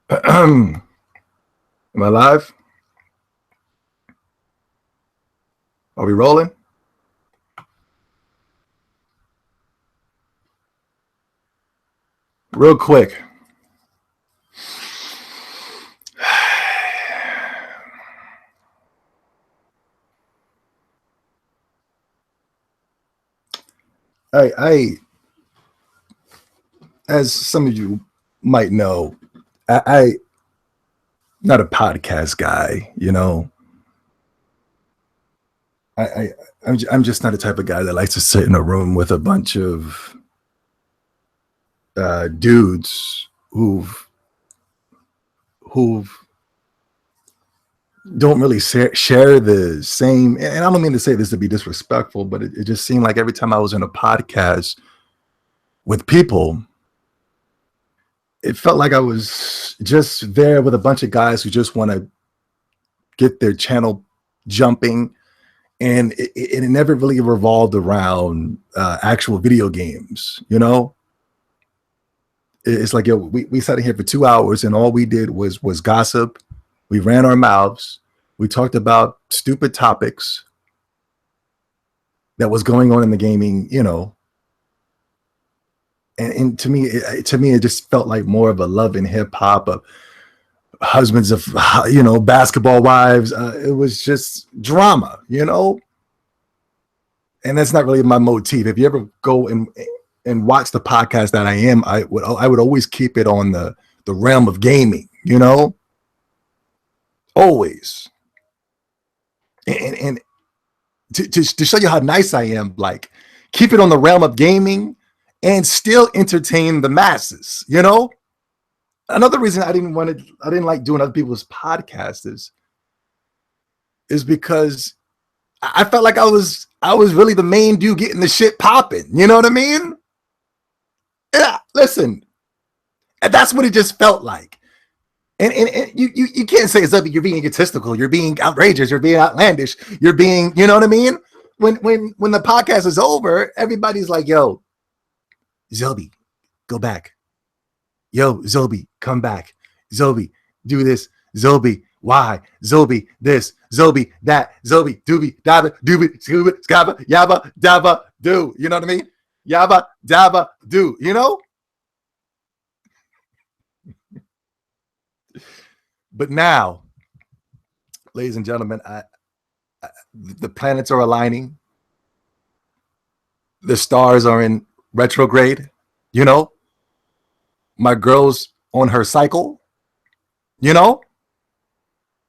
Am I live? Are we rolling? Real quick. I as some of you might know, I not a podcast guy, you know. I'm just not the type of guy that likes to sit in a room with a bunch of dudes who don't really share the same. And I don't mean to say this to be disrespectful, but it just seemed like every time I was in a podcast with people, it felt like I was just there with a bunch of guys who just want to get their channel jumping, and it never really revolved around actual video games. You know, it's like, yo, we sat in here for 2 hours and all we did was gossip. We ran our mouths. We talked about stupid topics that was going on in the gaming, you know. And to me, it just felt like more of a love and hip hop, of husbands of, you know, basketball wives. It was just drama, you know. And that's not really my motif. If you ever go and watch the podcast that I would always keep it on the realm of gaming, you know, always. And to show you how nice I am, like, keep it on the realm of gaming and still entertain the masses, you know. Another reason I didn't like doing other people's podcasts is because I felt like I was really the main dude getting the shit popping. You know what I mean? Yeah, listen, and that's what it just felt like. And you can't say it's up. You're being egotistical. You're being outrageous. You're being outlandish. You're being, you know what I mean? When the podcast is over, everybody's like, "Yo, Zobe, go back. Yo, Zobe, come back. Zobe, do this. Zobe, why? Zobe, this. Zobe, that. Zobe, doobie, dabba, doobie, scuba, scabba, yabba, dabba, do." You know what I mean? Yabba, dabba, do. You know? But now, ladies and gentlemen, the planets are aligning. The stars are in retrograde. You know? My girl's on her cycle. You know?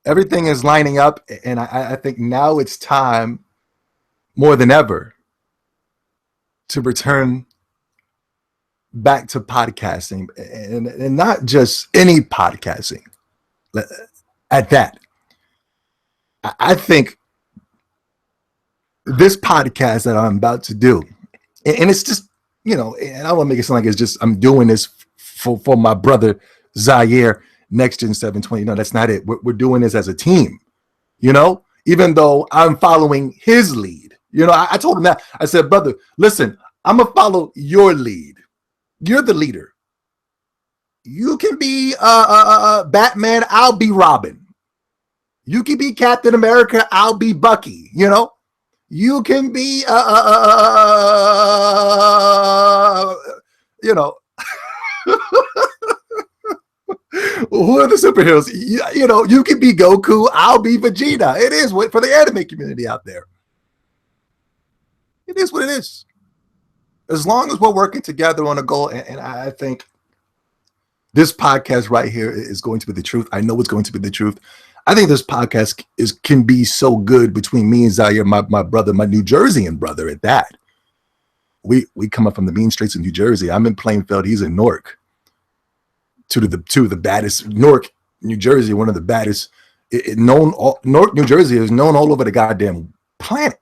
Everything is lining up, and I think now it's time more than ever to return back to podcasting, and not just any podcasting. At that, I think this podcast that I'm about to do, and it's just, you know, and I don't want to make it sound like it's just I'm doing this for my brother Zaire, NXTGEN720. No, that's not it. We're doing this as a team, you know, even though I'm following his lead. You know, I told him that. I said, brother, listen, I'm going to follow your lead. You're the leader. You can be Batman. I'll be Robin. You can be Captain America. I'll be Bucky. You know, you can be, you know, who are the superheroes? You know, you can be Goku. I'll be Vegeta. It is what for the anime community out there. It is what it is. As long as we're working together on a goal, and I think this podcast right here is going to be the truth. I know it's going to be the truth. I think this podcast can be so good between me and Zaire, my brother, my New Jerseyan brother at that. We come up from the mean streets of New Jersey. I'm in Plainfield. He's in Newark. Two of the baddest. Newark, New Jersey, one of the baddest. Newark, New Jersey is known all over the goddamn planet.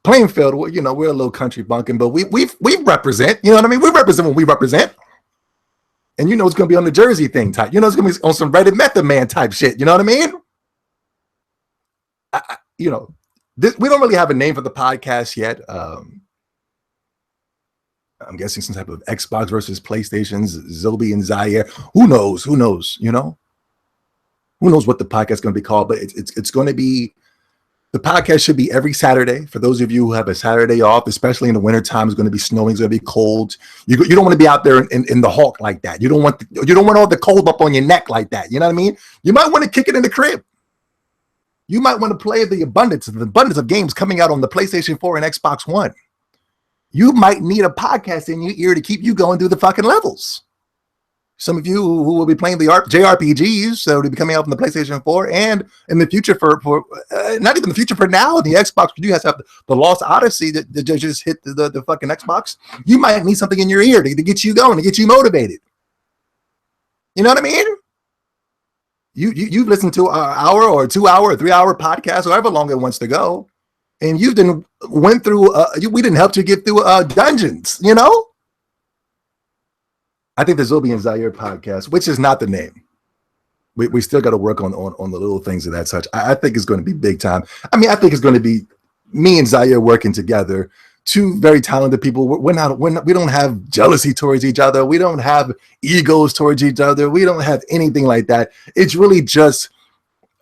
Plainfield, well, you know, we're a little country bunkin', but we represent. You know what I mean? We represent what we represent. And you know it's gonna be on the Jersey thing type. You know it's gonna be on some Reddit Method Man type shit. You know what I mean? You know, we don't really have a name for the podcast yet. I'm guessing some type of Xbox versus PlayStations, Zobe and Zaire. Who knows? Who knows? You know, who knows what the podcast is going to be called? But it's going to be, the podcast should be every Saturday. For those of you who have a Saturday off, especially in the wintertime, it's going to be snowing, it's going to be cold. You don't want to be out there in the Hulk like that. You don't want all the cold up on your neck like that. You know what I mean? You might want to kick it in the crib. You might want to play the abundance of games coming out on the PlayStation 4 and Xbox One. You might need a podcast in your ear to keep you going through the fucking levels. Some of you who will be playing the JRPGs, so to be coming out from the PlayStation 4, and in the future for not even the future, for now, the Xbox, you guys have the Lost Odyssey that just hit the fucking Xbox. You might need something in your ear to get you going, to get you motivated. You know what I mean? You've listened to an hour or 2 hour or 3 hour podcast, however long it wants to go, and you didn't went through. We didn't help you get through dungeons. You know. I think the Zobe and Zaire podcast, which is not the name, we still got to work on the little things of that such. I think it's going to be big time. I mean, I think it's going to be me and Zaire working together. Two very talented people. We don't have jealousy towards each other. We don't have egos towards each other. We don't have anything like that. It's really just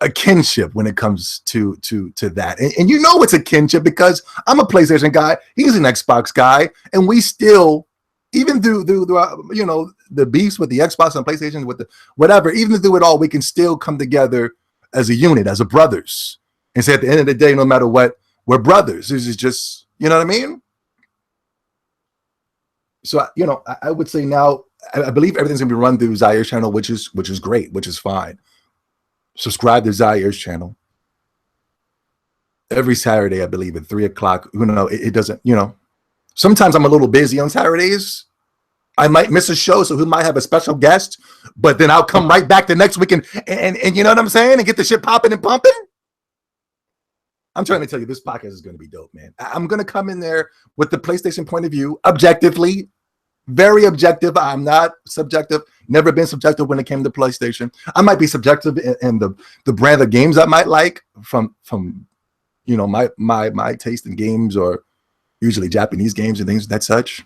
a kinship when it comes to that. And you know it's a kinship because I'm a PlayStation guy. He's an Xbox guy. And we still, even through you know, the beefs with the Xbox and PlayStation, with the whatever, even through it all, we can still come together as a unit, as a brothers, and say at the end of the day, no matter what, we're brothers. This is just, you know what I mean? So, you know, I would say now, I believe everything's gonna be run through Zaire's channel, which is great, which is fine. Subscribe to Zaire's channel every Saturday, I believe, at 3 o'clock. You know, it doesn't, you know. Sometimes I'm a little busy on Saturdays. I might miss a show, so we might have a special guest, but then I'll come right back the next week and you know what I'm saying, and get the shit popping and pumping. I'm trying to tell you, this podcast is going to be dope, man. I'm going to come in there with the PlayStation point of view, objectively, very objective. I'm not subjective. Never been subjective when it came to PlayStation. I might be subjective in the brand of games I might like from you know, my taste in games, or usually Japanese games and things that such.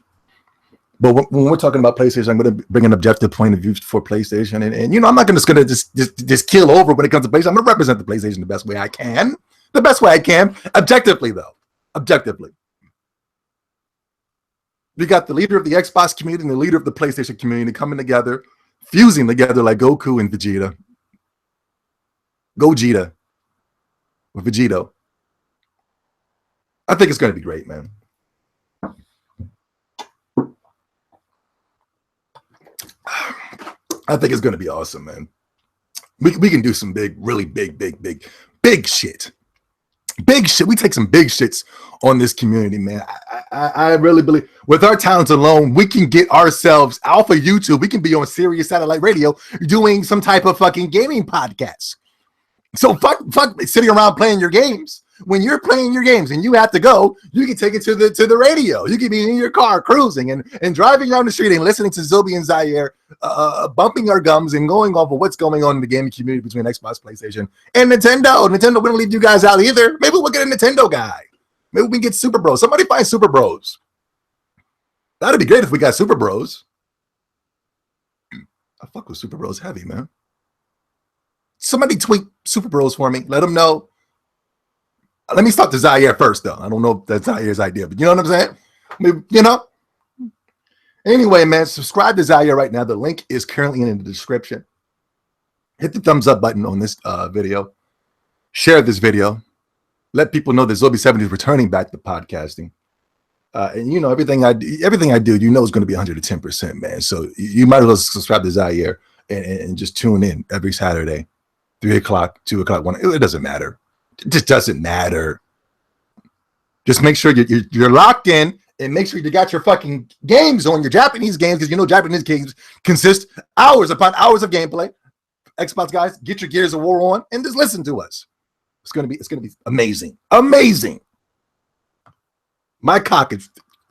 But when we're talking about PlayStation, I'm going to bring an objective point of view for PlayStation. And you know, I'm not just going to just kill over when it comes to PlayStation. I'm going to represent the PlayStation the best way I can. The best way I can. Objectively, though. Objectively. We got the leader of the Xbox community and the leader of the PlayStation community coming together, fusing together like Goku and Vegeta. Gogeta. With Vegito. I think it's going to be great, man. I think it's going to be awesome, man. We can do some really big shit. Big shit. We take some big shits on this community, man. I really believe with our talents alone, we can get ourselves off of YouTube. We can be on Sirius Satellite Radio doing some type of fucking gaming podcast. So fuck sitting around playing your games. When you're playing your games and you have to go, you can take it to the radio. You can be in your car cruising and driving down the street and listening to Zobe and Zaire, bumping our gums and going off of what's going on in the gaming community between Xbox, PlayStation, and Nintendo. Nintendo wouldn't leave you guys out either. Maybe we'll get a Nintendo guy. Maybe we can get Super Bros. Somebody find Super Bros. That'd be great if we got Super Bros. I fuck with Super Bros heavy, man. Somebody tweet Super Bros for me. Let them know. Let me start to Zaire first, though. I don't know if that's Zaire's idea, but you know what I'm saying? Maybe, you know? Anyway, man, subscribe to Zaire right now. The link is currently in the description. Hit the thumbs up button on this video. Share this video. Let people know that ZOBE70 is returning back to podcasting. And, you know, everything I do, you know, is going to be 110%, man. So you might as well subscribe to Zaire and just tune in every Saturday, 3 o'clock, 2 o'clock, 1. It doesn't matter. It just doesn't matter. Just make sure you're locked in, and make sure you got your fucking games on, your Japanese games, because you know Japanese games consist hours upon hours of gameplay. Xbox guys, get your Gears of War on and just listen to us. It's gonna be amazing. Amazing. My cock is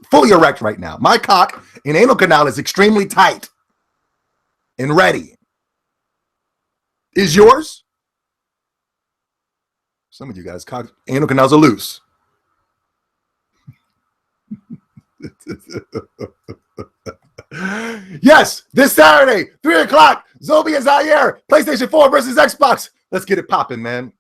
fully erect right now. My cock and anal canal is extremely tight and ready. Is yours? Some of you guys, anal canals are loose. Yes, this Saturday, 3 o'clock, ZOBE and Zaire, PlayStation 4 versus Xbox. Let's get it popping, man.